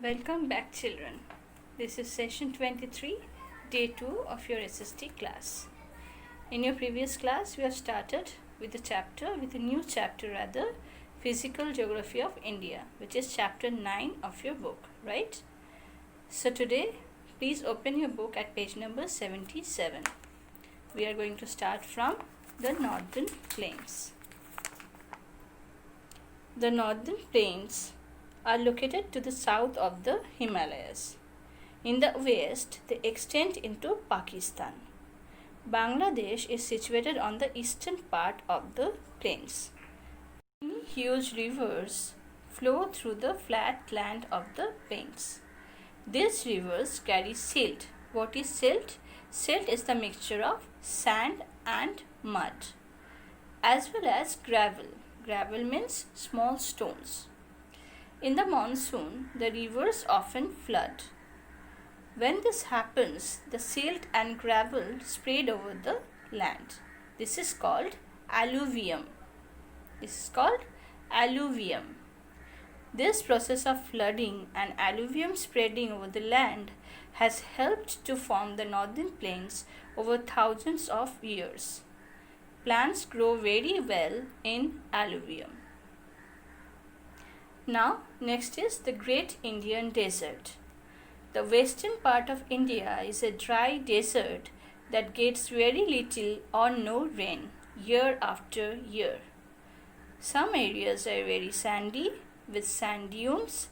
Welcome back, children. This is session 23, day 2 of your SST class. In your previous class, we have started with a new chapter, Physical Geography of India, which is chapter 9 of your book, right? So today, please open your book at page number 77. We are going to start from the northern plains. The northern plains are located to the south of the Himalayas. In the west, they extend into Pakistan. Bangladesh is situated on the eastern part of the plains. Many huge rivers flow through the flat land of the plains. These rivers carry silt. What is silt? Silt is the mixture of sand and mud, as well as gravel. Gravel means small stones. In the monsoon, the rivers often flood. When this happens, the silt and gravel spread over the land. This is called alluvium. This process of flooding and alluvium spreading over the land has helped to form the northern plains over thousands of years. Plants grow very well in alluvium. Now, next is the Great Indian Desert. The western part of India is a dry desert that gets very little or no rain year after year. Some areas are very sandy with sand dunes,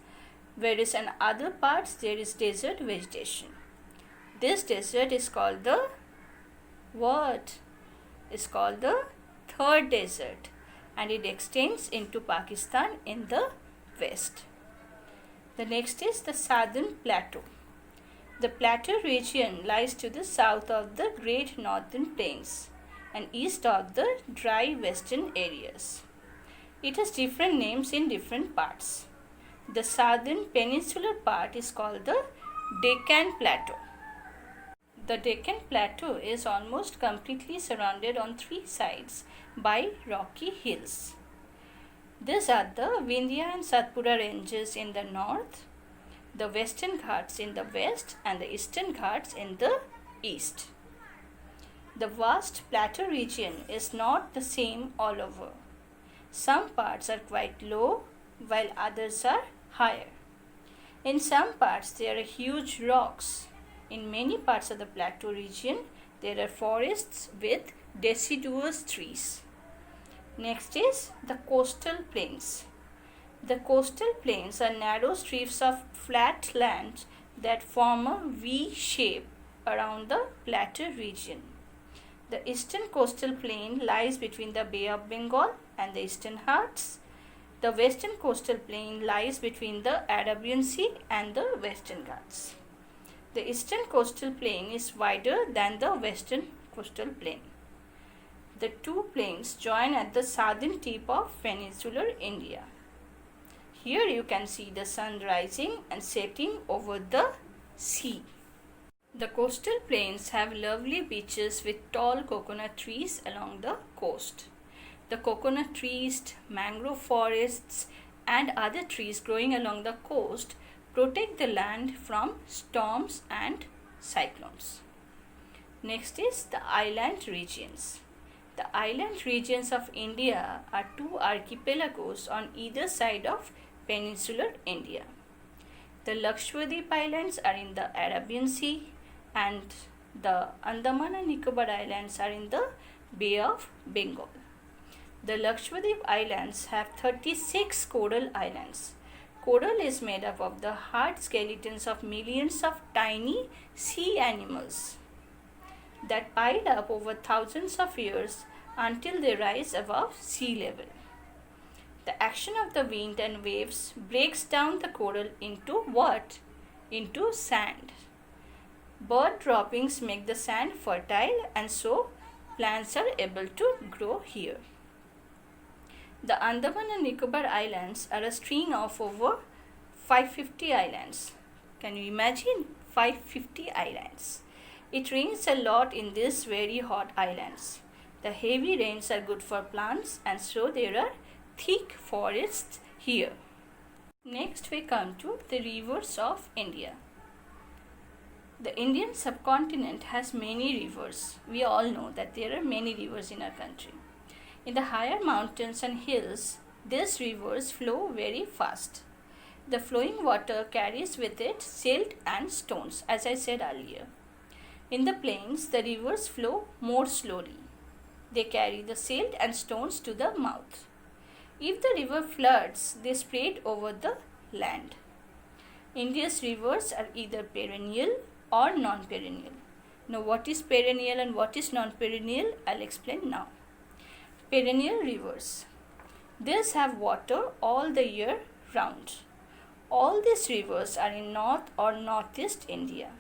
whereas in other parts there is desert vegetation. This desert is called the third desert, and it extends into Pakistan in the west. The next is the southern plateau. The plateau region lies to the south of the great northern plains and east of the dry western areas. It has different names in different parts. The southern peninsular part is called the Deccan Plateau. The Deccan Plateau is almost completely surrounded on three sides by rocky hills. These are the Vindhya and Satpura ranges in the north, the Western Ghats in the west, and the Eastern Ghats in the east. The vast plateau region is not the same all over. Some parts are quite low, while others are higher. In some parts, there are huge rocks. In many parts of the plateau region, there are forests with deciduous trees. Next is the coastal plains. The coastal plains are narrow strips of flat land that form a V shape around the plateau region. The eastern coastal plain lies between the Bay of Bengal and the Eastern Ghats. The western coastal plain lies between the Arabian Sea and the Western Ghats. The eastern coastal plain is wider than the western coastal plain. The two plains join at the southern tip of peninsular India. Here you can see the sun rising and setting over the sea. The coastal plains have lovely beaches with tall coconut trees along the coast. The coconut trees, mangrove forests, and other trees growing along the coast protect the land from storms and cyclones. Next is the island regions. The island regions of India are two archipelagos on either side of peninsular India. The Lakshadweep Islands are in the Arabian Sea and the Andaman and Nicobar Islands are in the Bay of Bengal. The Lakshadweep Islands have 36 coral islands. Coral is made up of the hard skeletons of millions of tiny sea animals that pile up over thousands of years until they rise above sea level. The action of the wind and waves breaks down the coral into what? Into sand. Bird droppings make the sand fertile, and so plants are able to grow here. The Andaman and Nicobar Islands are a string of over 550 islands. Can you imagine 550 islands? It rains a lot in these very hot islands. The heavy rains are good for plants, and so there are thick forests here. Next we come to the rivers of India. The Indian subcontinent has many rivers. We all know that there are many rivers in our country. In the higher mountains and hills, these rivers flow very fast. The flowing water carries with it silt and stones, as I said earlier. In the plains, the rivers flow more slowly. They carry the silt and stones to the mouth. If the river floods, they spread over the land. India's rivers are either perennial or non-perennial. Now, what is perennial and what is non-perennial? I'll explain now. Perennial rivers. These have water all the year round. All these rivers are in North or Northeast India.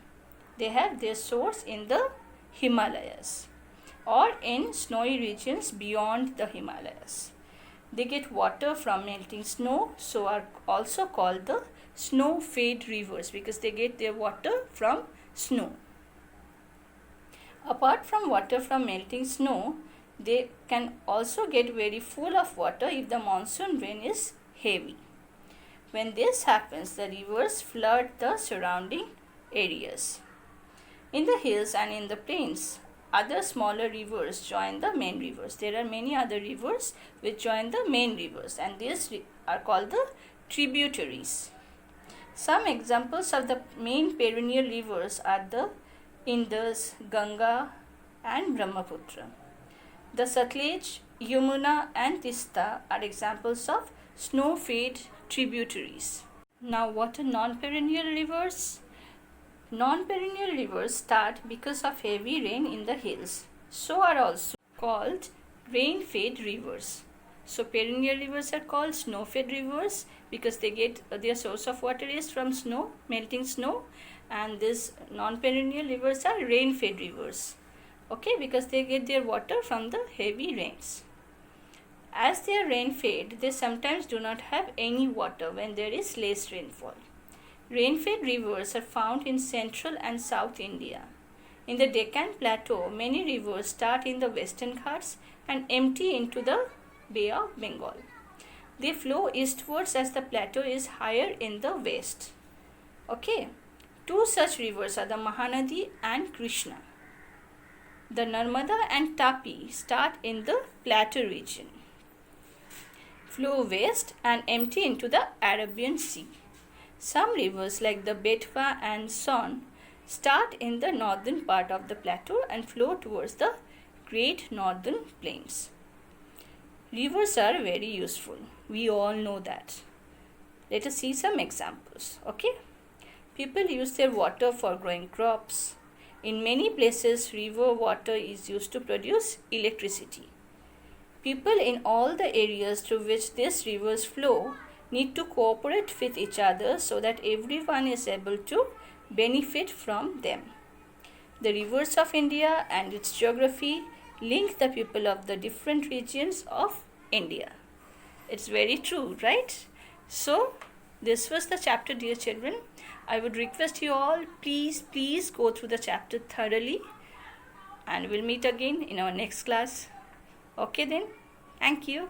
They have their source in the Himalayas or in snowy regions beyond the Himalayas. They get water from melting snow, so are also called the snow-fed rivers because they get their water from snow. Apart from water from melting snow, they can also get very full of water if the monsoon rain is heavy. When this happens, the rivers flood the surrounding areas. In the hills and in the plains, other smaller rivers join the main rivers. There are many other rivers which join the main rivers, and these are called the tributaries. Some examples of the main perennial rivers are the Indus, Ganga and Brahmaputra. The Satluj, Yamuna and Tista are examples of snow-fed tributaries. Now, what are non-perennial rivers? Non-perennial rivers start because of heavy rain in the hills. So are also called rain-fed rivers. So perennial rivers are called snow-fed rivers because they get their source of water is from snow, melting snow, and these non-perennial rivers are rain-fed rivers. Okay, because they get their water from the heavy rains. As they are rain-fed, they sometimes do not have any water when there is less rainfall. Rain-fed rivers are found in central and south India. In the Deccan Plateau, many rivers start in the western Ghats and empty into the Bay of Bengal. They flow eastwards as the plateau is higher in the west. Okay, two such rivers are the Mahanadi and Krishna. The Narmada and Tapi start in the plateau region, flow west and empty into the Arabian Sea. Some rivers like the Betwa and Son start in the northern part of the plateau and flow towards the Great Northern Plains. Rivers are very useful. We all know that. Let us see some examples. Okay? People use their water for growing crops. In many places, river water is used to produce electricity. People in all the areas through which these rivers flow need to cooperate with each other so that everyone is able to benefit from them. The rivers of India and its geography link the people of the different regions of India. It's very true, right? So, this was the chapter, dear children. I would request you all, please go through the chapter thoroughly, and we'll meet again in our next class. Okay then, thank you.